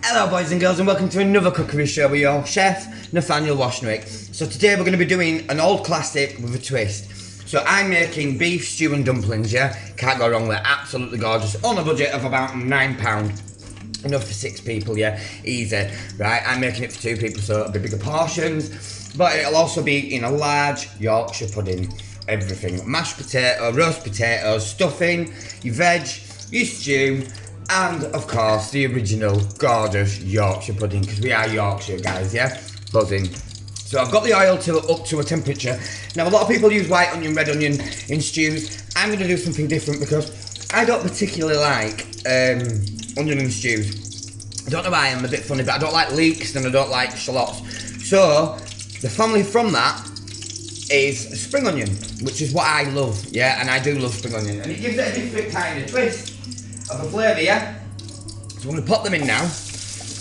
Hello boys and girls and welcome to another cookery show with your chef Nathaniel Washnwick. So today we're going to be doing an old classic with a twist. So I'm making beef stew and dumplings, yeah? Can't go wrong, they're absolutely gorgeous. On a budget of about £9. Enough for 6 people, yeah? Easy. Right, I'm making it for 2 people so it'll be bigger portions. But it'll also be in a large Yorkshire pudding. Everything. Mashed potato, roast potatoes, stuffing, your veg, your stew, and of course the original gorgeous Yorkshire pudding, because we are Yorkshire guys, yeah? Buzzing. So I've got the oil up to a temperature. Now a lot of people use white onion, red onion in stews. I'm going to do something different because I don't particularly like onion in stews. I don't know why, I'm a bit funny, but I don't like leeks and I don't like shallots. So the family from that is spring onion, which is what I love, yeah? And I do love spring onion. And it gives it a different kind of twist of a flavour, yeah? So I'm going to pop them in now,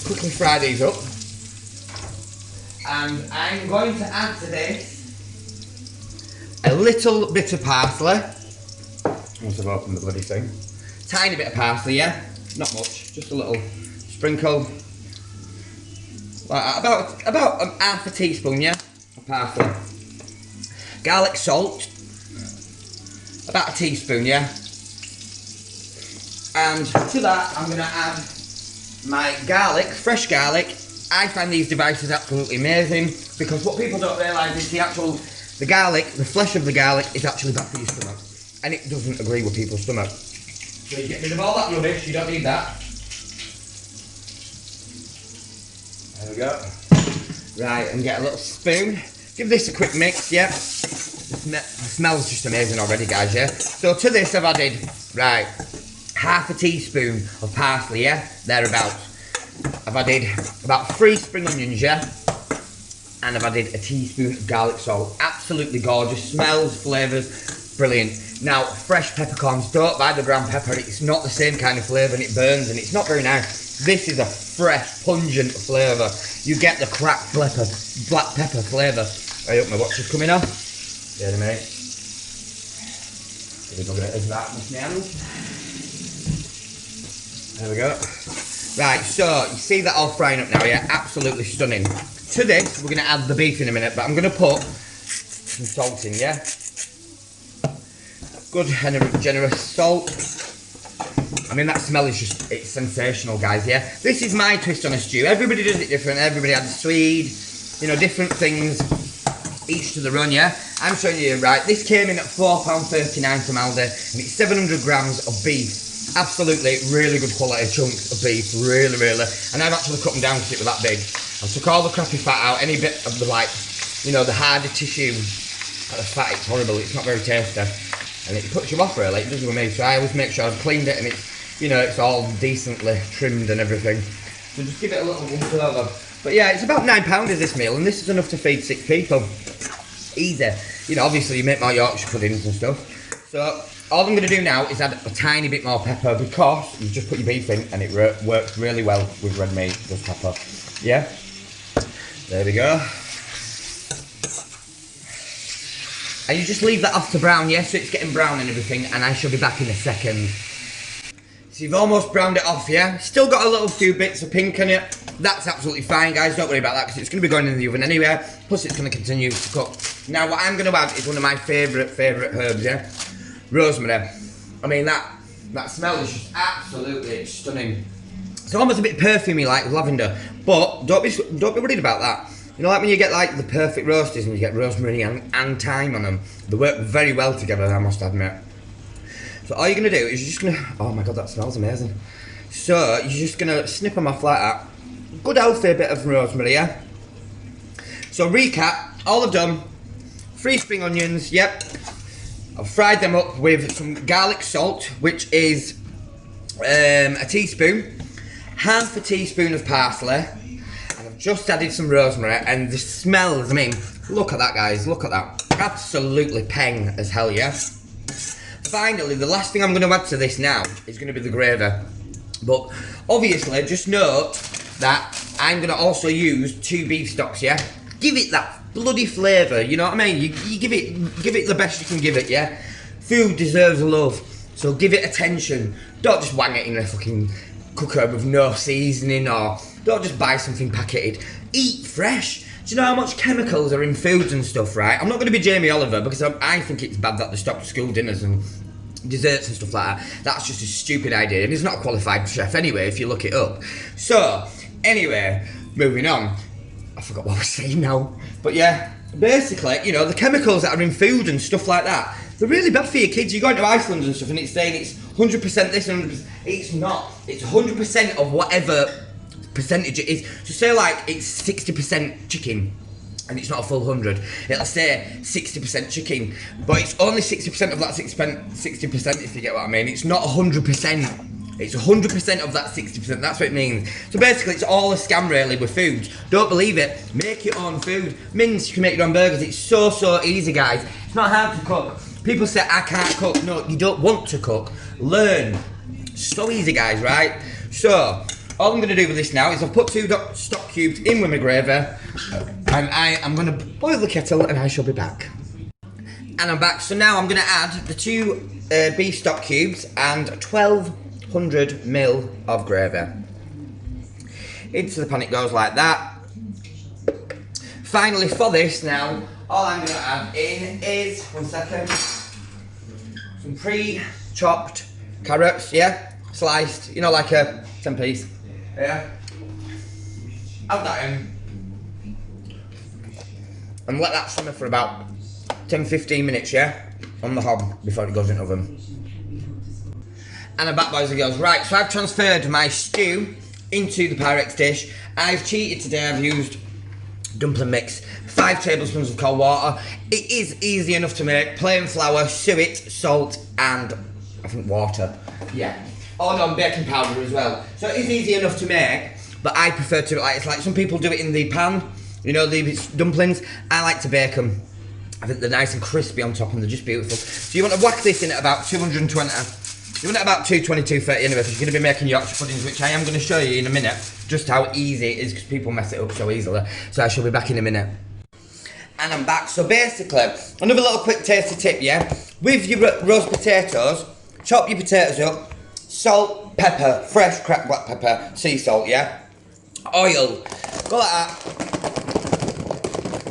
quickly fry these up, and I'm going to add to this a little bit of parsley. Once I've opened the bloody thing, tiny bit of parsley, yeah? Not much, just a little sprinkle, like about half a teaspoon, yeah, of parsley. Garlic salt, about a teaspoon, yeah? And to that, I'm going to add my garlic, fresh garlic. I find these devices absolutely amazing because what people don't realise is the garlic, the flesh of the garlic is actually bad for your stomach. And it doesn't agree with people's stomach. So you get rid of all that rubbish, you don't need that. There we go. Right, and get a little spoon. Give this a quick mix, yeah? The smell's just amazing already, guys, yeah? So to this I've added, right, half a teaspoon of parsley, yeah? Thereabouts. I've added about 3 spring onions, yeah? And I've added a teaspoon of garlic salt. Absolutely gorgeous. Smells, flavours, brilliant. Now, fresh peppercorns, don't buy the ground pepper. It's not the same kind of flavour and it burns and it's not very nice. This is a fresh, pungent flavour. You get the cracked black pepper flavour. I hope my watch is coming off. Wait a minute. There we go. Right, so you see that all frying up now, yeah? Absolutely stunning. To this, we're going to add the beef in a minute, but I'm going to put some salt in, yeah? Good and generous salt. I mean, that smell is just, it's sensational, guys, yeah? This is my twist on a stew. Everybody does it different. Everybody adds Swede, you know, different things. Each to their own, yeah? I'm showing you, right, this came in at £4.39 from Aldi, and it's 700 grams of beef. Absolutely, really good quality chunks of beef, really. And I've actually cut them down because it was that big. I took all the crappy fat out, any bit of the, like, you know, the harder tissue, the fat, it's horrible, it's not very tasty. And it puts you off, really, it does with me. So I always make sure I've cleaned it and it's, you know, it's all decently trimmed and everything. So just give it a little once over. But yeah, it's about £9 is this meal, and this is enough to feed 6 people. Easy. You know, obviously you make more Yorkshire puddings and stuff. So all I'm going to do now is add a tiny bit more pepper because you just put your beef in and it works really well with red meat, with pepper. Yeah? There we go. And you just leave that off to brown, yeah? So it's getting brown and everything, and I shall be back in a second. So you've almost browned it off, yeah? Still got a little few bits of pink in it. That's absolutely fine, guys. Don't worry about that because it's going to be going in the oven anyway. Plus, it's going to continue to cook. Now, what I'm going to add is one of my favourite herbs, yeah? Rosemary. I mean, that smell is just absolutely stunning. It's almost a bit perfumey, like lavender. But don't be worried about that. You know, like when you get like the perfect roasties and you get rosemary and thyme on them, they work very well together, I must admit. So all you're going to do is you're just going to... Oh my God, that smells amazing. So you're just going to snip them off like that. Good healthy bit of rosemary, yeah? So recap, all I've done, 3 spring onions, yep. I've fried them up with some garlic salt, which is a teaspoon, half a teaspoon of parsley, and I've just added some rosemary, and the smells, I mean, look at that, guys, look at that. Absolutely peng as hell, yeah? Finally, the last thing I'm going to add to this now is going to be the gravy. But obviously, just note that I'm going to also use 2 beef stocks, yeah? Give it that bloody flavour, you know what I mean? You give it the best you can give it, yeah? Food deserves love, so give it attention. Don't just wang it in a fucking cook her with no seasoning, or don't just buy something packeted. Eat fresh. Do you know how much chemicals are in foods and stuff, right? I'm not going to be Jamie Oliver because I think it's bad that they stopped school dinners and desserts and stuff like that. That's just a stupid idea, and he's not a qualified chef anyway if you look it up. So, anyway, moving on. I forgot what I was saying now. But yeah, basically, you know, the chemicals that are in food and stuff like that, they're really bad for your kids. You go into Iceland and stuff and it's saying it's 100% this and 100%. It's not. It's 100% of whatever percentage it is. So say like it's 60% chicken and it's not a full 100. It'll say 60% chicken, but it's only 60% of that 60%, if you get what I mean. It's not 100%. It's 100% of that 60%, that's what it means. So basically it's all a scam really with food. Don't believe it, make your own food. Mince, you can make your own burgers. It's so easy, guys. It's not hard to cook. People say I can't cook. No, you don't want to cook. Learn. So easy, guys, right? So, all I'm gonna do with this now is I've put 2 stock cubes in with my gravy, and I am gonna boil the kettle and I shall be back. And I'm back, so now I'm gonna add the 2 beef stock cubes and 1200 ml of gravy. Into the pan it goes like that. Finally for this now, all I'm gonna add in is, one second, some pre-chopped carrots, yeah? Sliced, you know, like a 10-piece. Yeah. Add that in. And let that simmer for about 10-15 minutes, yeah? On the hob before it goes in the oven. And I'm back, boys and girls. Right, so I've transferred my stew into the Pyrex dish. I've cheated today, I've used dumpling mix, 5 tablespoons of cold water. It is easy enough to make. Plain flour, suet, salt, and I think water. Yeah. Oh no, and baking powder as well. So it is easy enough to make, but I prefer to, like, it's like some people do it in the pan, you know, the dumplings. I like to bake them. I think they're nice and crispy on top and they're just beautiful. So you want to whack this in at about 220. You want it about 220, 230 anyway, because you're going to be making Yorkshire puddings, which I am going to show you in a minute, just how easy it is, because people mess it up so easily. So I shall be back in a minute. And I'm back. So basically, another little quick tasty tip, yeah? With your roast potatoes, chop your potatoes up, salt, pepper, fresh cracked black pepper, sea salt, yeah? Oil, go like that.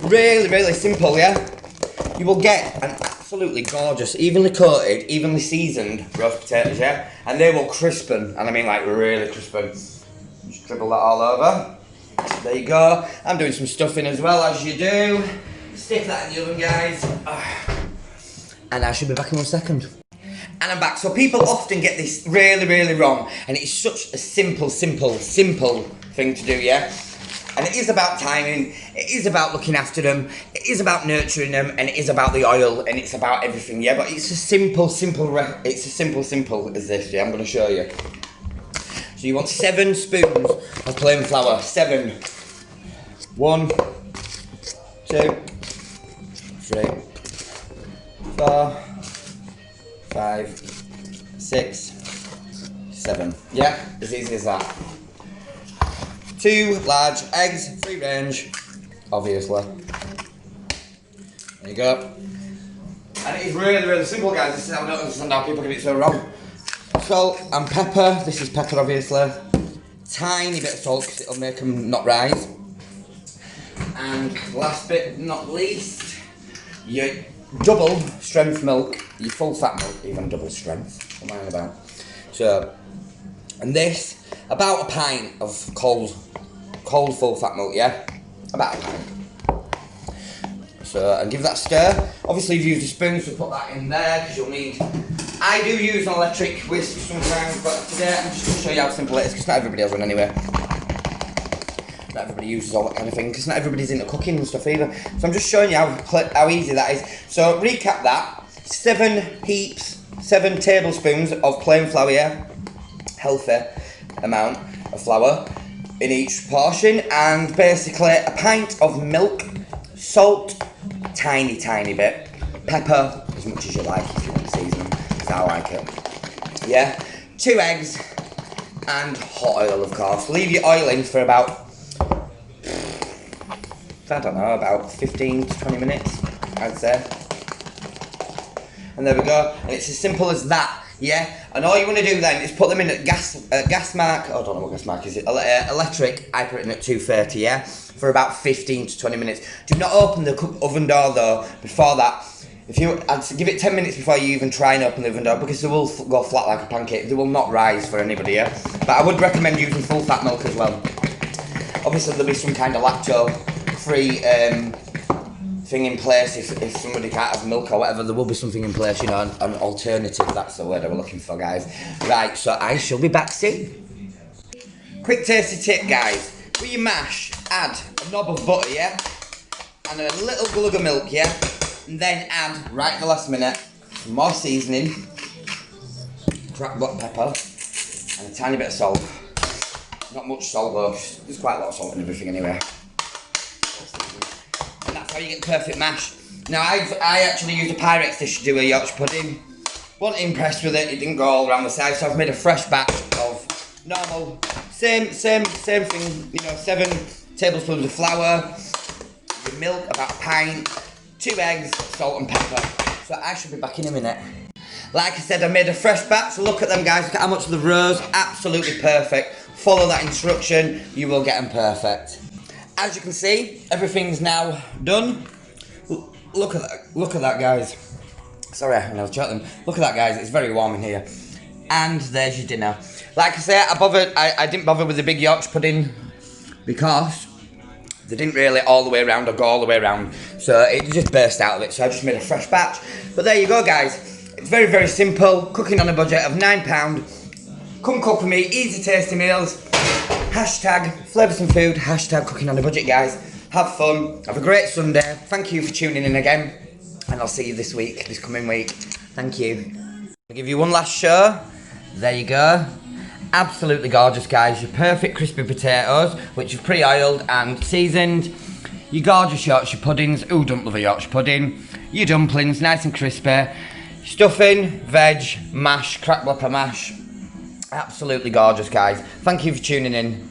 Really simple, yeah? You will get an absolutely gorgeous, evenly coated, evenly seasoned roast potatoes, yeah? And they will crispen, and I mean like really crispen. Just dribble that all over. There you go. I'm doing some stuffing as well, as you do. Stick that in the oven, guys. And I should be back in 1 second. And I'm back. So people often get this really wrong, and it's such a simple thing to do, yeah? And it is about timing, it is about looking after them, it is about nurturing them, and it is about the oil, and it's about everything, yeah? But it's a simple as this, yeah? I'm going to show you. So you want 7 spoons of plain flour. 7. 1, 2, 3, 4, 5, 6, 7. Yeah? As easy as that. 2 large eggs, free range, obviously. There you go. And it is really simple, guys. This is how I don't understand how people get it so wrong. Salt and pepper. This is pepper, obviously. Tiny bit of salt because it'll make them not rise. And last bit, not least, your double strength milk, your full fat milk, even double strength. What am I on about? So, and this, about a pint of cold full fat milk, yeah? About a pint. So, and give that a stir. Obviously you've used a spoon, so put that in there, because you'll need... I do use an electric whisk sometimes, but today I'm just going to show you how simple it is, because not everybody has one anyway. Not everybody uses all that kind of thing, because not everybody's into cooking and stuff either. So I'm just showing you how easy that is. So, recap that. 7 tablespoons of plain flour, yeah? Healthy amount of flour in each portion, and basically a pint of milk, salt, tiny bit, pepper as much as you like if you want to season them, because I like it, yeah? 2 eggs and hot oil, of course. Leave your oil in for about, I don't know, about 15 to 20 minutes, I'd say. And there we go, and it's as simple as that. Yeah, and all you want to do then is put them in at gas mark. Oh, I don't know what gas mark is it. Electric. I put it in at 230. Yeah, for about 15 to 20 minutes. Do not open the oven door though before that. I'd give it 10 minutes before you even try and open the oven door, because they will go flat like a pancake. They will not rise for anybody. Yeah, but I would recommend using full fat milk as well. Obviously, there'll be some kind of lacto-free thing in place if somebody can't have milk or whatever. There will be something in place, you know, an alternative. That's the word I was looking for, guys. Right, so I shall be back soon. Quick tasty tip, guys. With your mash, add a knob of butter, yeah, and a little glug of milk, yeah, and then add, right at the last minute, some more seasoning, cracked black pepper, and a tiny bit of salt. Not much salt though, there's quite a lot of salt in everything anyway. And that's how you get the perfect mash. Now I actually used a Pyrex dish to do a Yorkshire pudding. Wasn't impressed with it, it didn't go all around the sides, so I've made a fresh batch of normal, same thing, you know, 7 tablespoons of flour, your milk, about a pint, 2 eggs, salt and pepper. So I should be back in a minute. Like I said, I made a fresh batch, so look at them guys, look at how much of the rose, absolutely perfect. Follow that instruction, you will get them perfect. As you can see, everything's now done. Look at that guys. Sorry, I was choking. Look at that guys, it's very warm in here. And there's your dinner. Like I say, I didn't bother with the big Yorkshire pudding because they didn't really all the way around or go all the way around. So it just burst out of it, so I just made a fresh batch. But there you go guys, it's very, very simple, cooking on a budget of £9. Come cook with me, easy tasty meals. Hashtag flavour some food, hashtag cooking on a budget guys. Have fun, have a great Sunday. Thank you for tuning in again. And I'll see you this coming week. Thank you. I'll give you one last show. There you go. Absolutely gorgeous guys. Your perfect crispy potatoes, which you've pre-oiled and seasoned. Your gorgeous Yorkshire puddings. Who don't love a Yorkshire pudding? Your dumplings, nice and crispy. Stuffing, veg, mash, cracked pepper mash. Absolutely gorgeous guys. Thank you for tuning in.